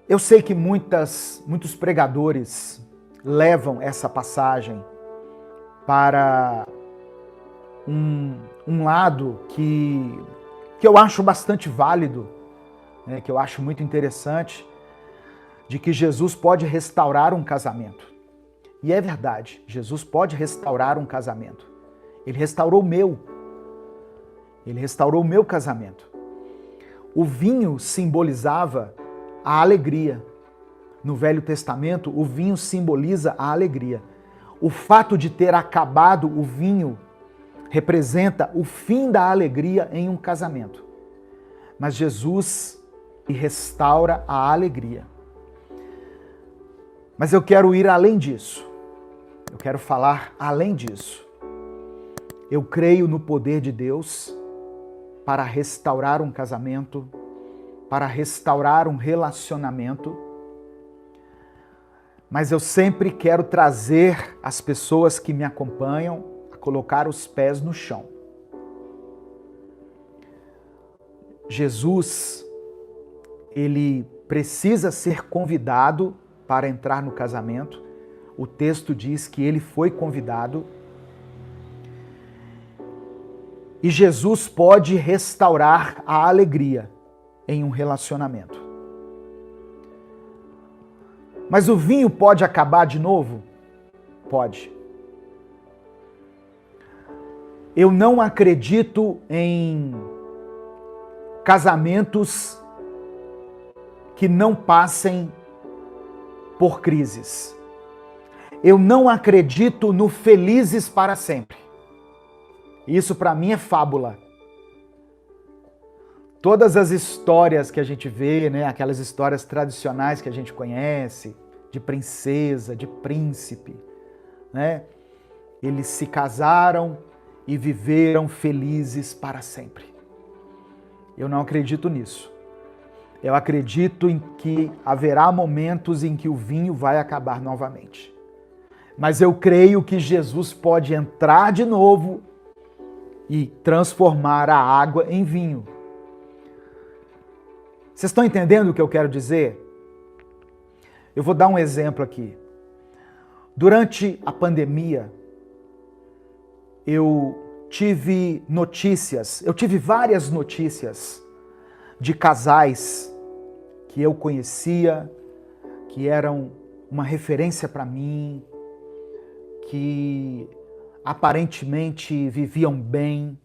Eu sei que muitos pregadores levam essa passagem para um lado que eu acho bastante válido, né, que eu acho muito interessante, de que Jesus pode restaurar um casamento. E é verdade, Jesus pode restaurar um casamento. Ele restaurou o meu. Ele restaurou o meu casamento. O vinho simbolizava a alegria. No Velho Testamento, o vinho simboliza a alegria. O fato de ter acabado o vinho representa o fim da alegria em um casamento. Mas Jesus restaura a alegria. Mas eu quero ir além disso. Eu quero falar além disso. Eu creio no poder de Deus para restaurar um casamento, para restaurar um relacionamento. Mas eu sempre quero trazer as pessoas que me acompanham a colocar os pés no chão. Jesus, ele precisa ser convidado para entrar no casamento. O texto diz que ele foi convidado. E Jesus pode restaurar a alegria em um relacionamento. Mas o vinho pode acabar de novo? Pode. Eu não acredito em casamentos que não passem por crises. Eu não acredito no felizes para sempre. Isso para mim é fábula. Todas as histórias que a gente vê, né, aquelas histórias tradicionais que a gente conhece, de princesa, de príncipe, né? Eles se casaram e viveram felizes para sempre. Eu não acredito nisso. Eu acredito em que haverá momentos em que o vinho vai acabar novamente. Mas eu creio que Jesus pode entrar de novo e transformar a água em vinho. Vocês estão entendendo o que eu quero dizer? Eu vou dar um exemplo aqui. Durante a pandemia, eu tive várias notícias de casais que eu conhecia, que eram uma referência para mim, que aparentemente viviam bem,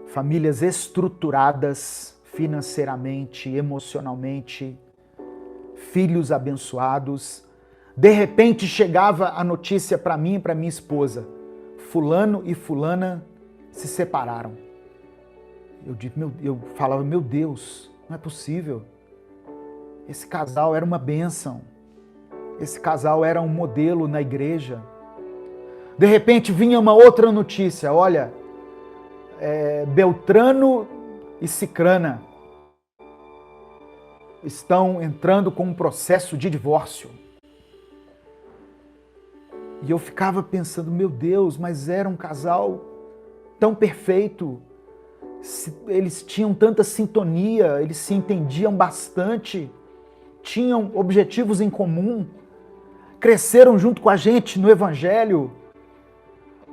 famílias estruturadas financeiramente, emocionalmente, filhos abençoados. De repente chegava a notícia para mim e para minha esposa: fulano e fulana se separaram. Eu falava, meu Deus, não é possível. Esse casal era uma bênção. Esse casal era um modelo na igreja. De repente vinha uma outra notícia: olha, Beltrano e Cicrana estão entrando com um processo de divórcio. E eu ficava pensando, meu Deus, mas era um casal tão perfeito, eles tinham tanta sintonia, eles se entendiam bastante, tinham objetivos em comum, cresceram junto com a gente no Evangelho,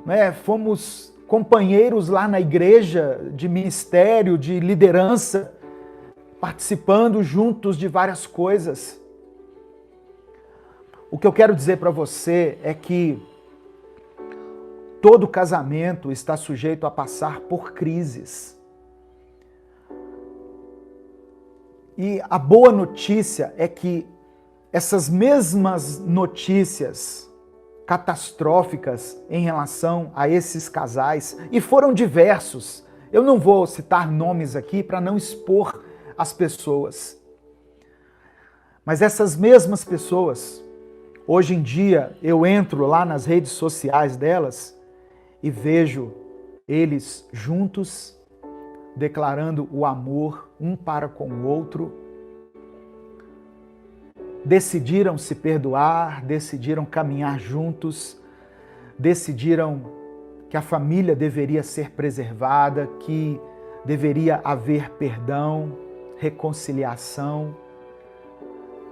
né? Fomos companheiros lá na igreja, de ministério, de liderança, participando juntos de várias coisas. O que eu quero dizer para você é que todo casamento está sujeito a passar por crises. E a boa notícia é que essas mesmas notícias catastróficas em relação a esses casais, e foram diversos, eu não vou citar nomes aqui para não expor as pessoas, mas essas mesmas pessoas, hoje em dia eu entro lá nas redes sociais delas e vejo eles juntos, declarando o amor um para com o outro, decidiram se perdoar, decidiram caminhar juntos, decidiram que a família deveria ser preservada, que deveria haver perdão, reconciliação.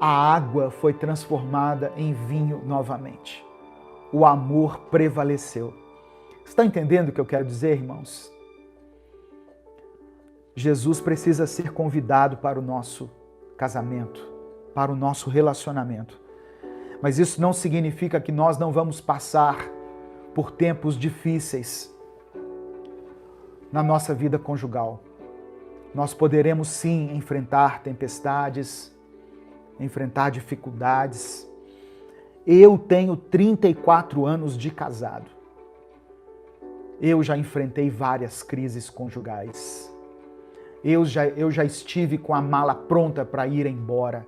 a água foi transformada em vinho novamente. O amor prevaleceu. Está entendendo o que eu quero dizer, irmãos? Jesus precisa ser convidado para o nosso casamento, para o nosso relacionamento. Mas isso não significa que nós não vamos passar por tempos difíceis na nossa vida conjugal. Nós poderemos sim enfrentar tempestades, enfrentar dificuldades. Eu tenho 34 anos de casado. Eu já enfrentei várias crises conjugais. Eu já estive com a mala pronta para ir embora.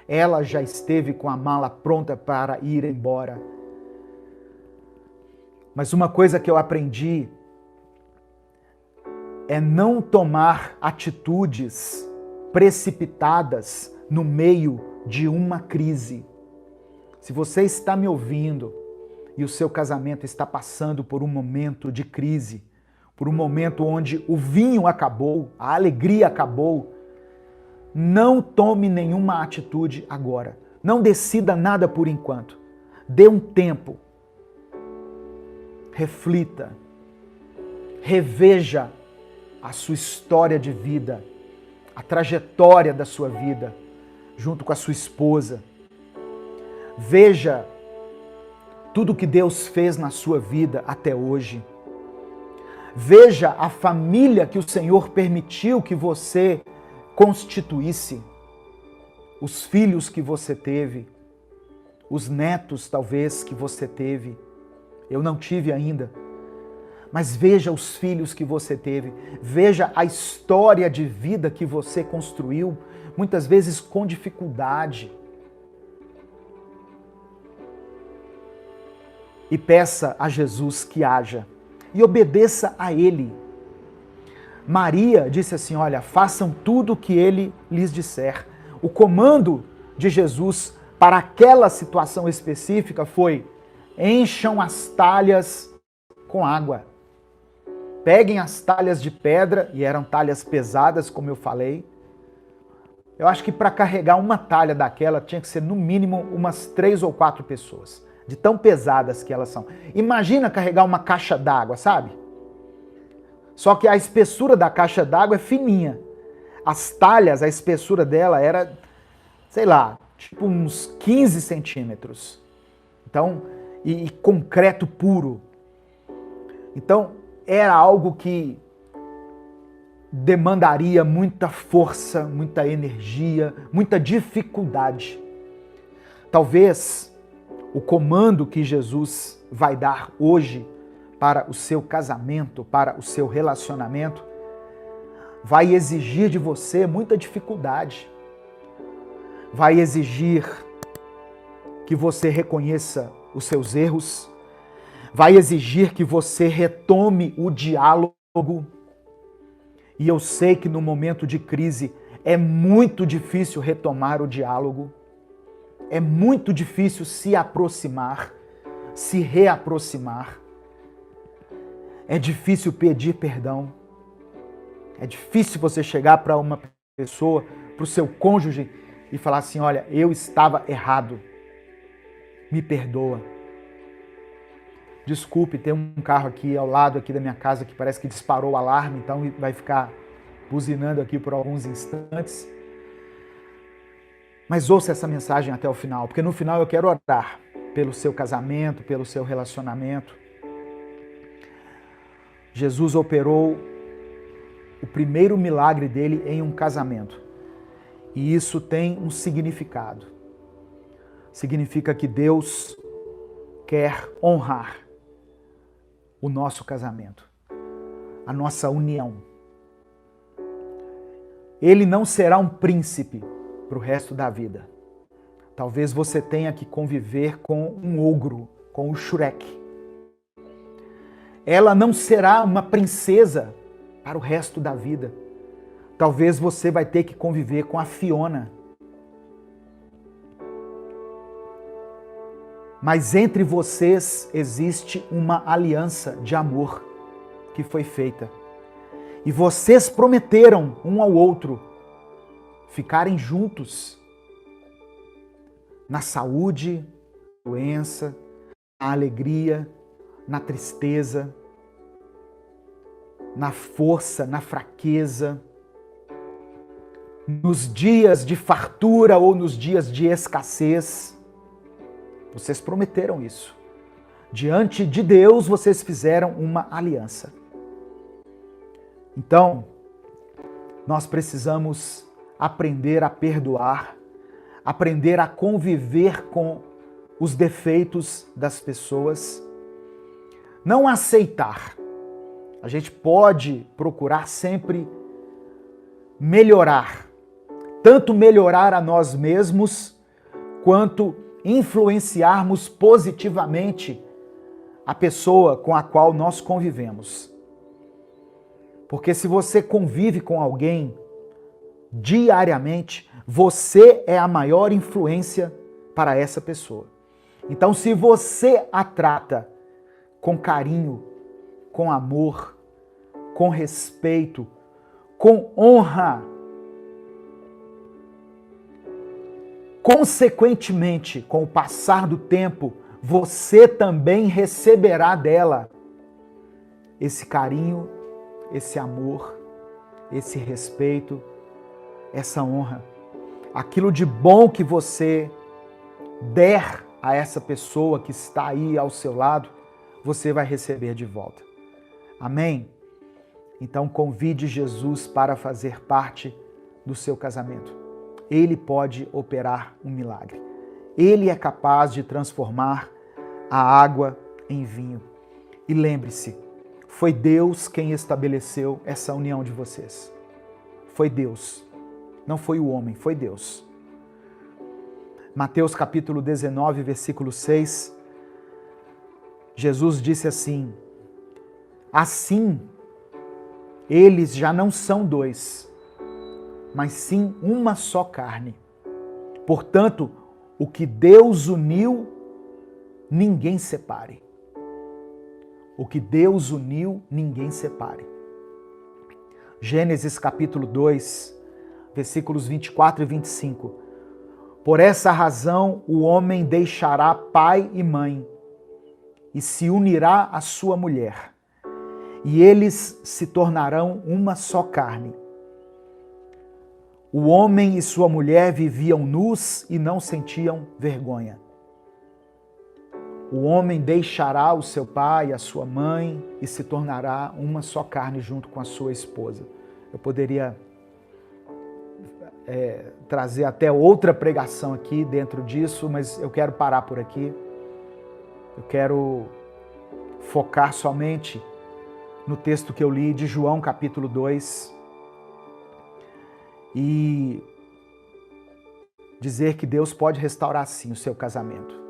Ela já esteve com a mala pronta para ir embora. Mas uma coisa que eu aprendi é não tomar atitudes precipitadas no meio de uma crise. Se você está me ouvindo e o seu casamento está passando por um momento de crise, por um momento onde o vinho acabou, a alegria acabou, não tome nenhuma atitude agora. Não decida nada por enquanto. Dê um tempo. Reflita. Reveja a sua história de vida, a trajetória da sua vida, junto com a sua esposa. Veja tudo que Deus fez na sua vida até hoje. Veja a família que o Senhor permitiu que você constituísse, os filhos que você teve, os netos talvez que você teve. Eu não tive ainda. Mas veja os filhos que você teve, veja a história de vida que você construiu, muitas vezes com dificuldade. E peça a Jesus que haja e obedeça a Ele. Maria disse assim, olha, façam tudo o que Ele lhes disser. O comando de Jesus para aquela situação específica foi, encham as talhas com água. Peguem as talhas de pedra, e eram talhas pesadas, como eu falei. Eu acho que para carregar uma talha daquela tinha que ser no mínimo umas 3 ou 4 pessoas, de tão pesadas que elas são. Imagina carregar uma caixa d'água, sabe? Só que a espessura da caixa d'água é fininha. As talhas, a espessura dela era, sei lá, tipo uns 15 centímetros. Então, e concreto puro. Então, era algo que demandaria muita força, muita energia, muita dificuldade. Talvez o comando que Jesus vai dar hoje para o seu casamento, para o seu relacionamento, vai exigir de você muita dificuldade. Vai exigir que você reconheça os seus erros, vai exigir que você retome o diálogo. E eu sei que no momento de crise é muito difícil retomar o diálogo. É muito difícil se aproximar, se reaproximar. É difícil pedir perdão. É difícil você chegar para uma pessoa, para o seu cônjuge e falar assim, olha, eu estava errado. Me perdoa. Desculpe, tem um carro aqui ao lado aqui da minha casa que parece que disparou o alarme, então vai ficar buzinando aqui por alguns instantes. Mas ouça essa mensagem até o final, porque no final eu quero orar pelo seu casamento, pelo seu relacionamento. Jesus operou o primeiro milagre dele em um casamento. E isso tem um significado. Significa que Deus quer honrar o nosso casamento, a nossa união. Ele não será um príncipe para o resto da vida. Talvez você tenha que conviver com um ogro, com o Shrek. Ela não será uma princesa para o resto da vida. Talvez você vai ter que conviver com a Fiona. Mas entre vocês existe uma aliança de amor que foi feita. E vocês prometeram um ao outro ficarem juntos. na saúde, na doença, na alegria, na tristeza, na força, na fraqueza, nos dias de fartura ou nos dias de escassez. Vocês prometeram isso. Diante de Deus, vocês fizeram uma aliança. Então, nós precisamos aprender a perdoar, aprender a conviver com os defeitos das pessoas, não aceitar. A gente pode procurar sempre melhorar, tanto melhorar a nós mesmos, quanto influenciarmos positivamente a pessoa com a qual nós convivemos. Porque se você convive com alguém diariamente, você é a maior influência para essa pessoa. Então, se você a trata com carinho, com amor, com respeito, com honra, consequentemente, com o passar do tempo, você também receberá dela esse carinho, esse amor, esse respeito, essa honra. Aquilo de bom que você der a essa pessoa que está aí ao seu lado, você vai receber de volta. Amém? Então convide Jesus para fazer parte do seu casamento. Ele pode operar um milagre. Ele é capaz de transformar a água em vinho. E lembre-se, foi Deus quem estabeleceu essa união de vocês. Foi Deus. Não foi o homem, foi Deus. Mateus capítulo 19, versículo 6, Jesus disse assim: assim, eles já não são dois, mas sim uma só carne. Portanto, o que Deus uniu, ninguém separe. O que Deus uniu, ninguém separe. Gênesis capítulo 2, versículos 24 e 25. Por essa razão, o homem deixará pai e mãe e se unirá à sua mulher, e eles se tornarão uma só carne. O homem e sua mulher viviam nus e não sentiam vergonha. O homem deixará o seu pai e a sua mãe e se tornará uma só carne junto com a sua esposa. Eu poderia trazer até outra pregação aqui dentro disso, mas eu quero parar por aqui. Eu quero focar somente no texto que eu li de João capítulo 2 e dizer que Deus pode restaurar sim o seu casamento.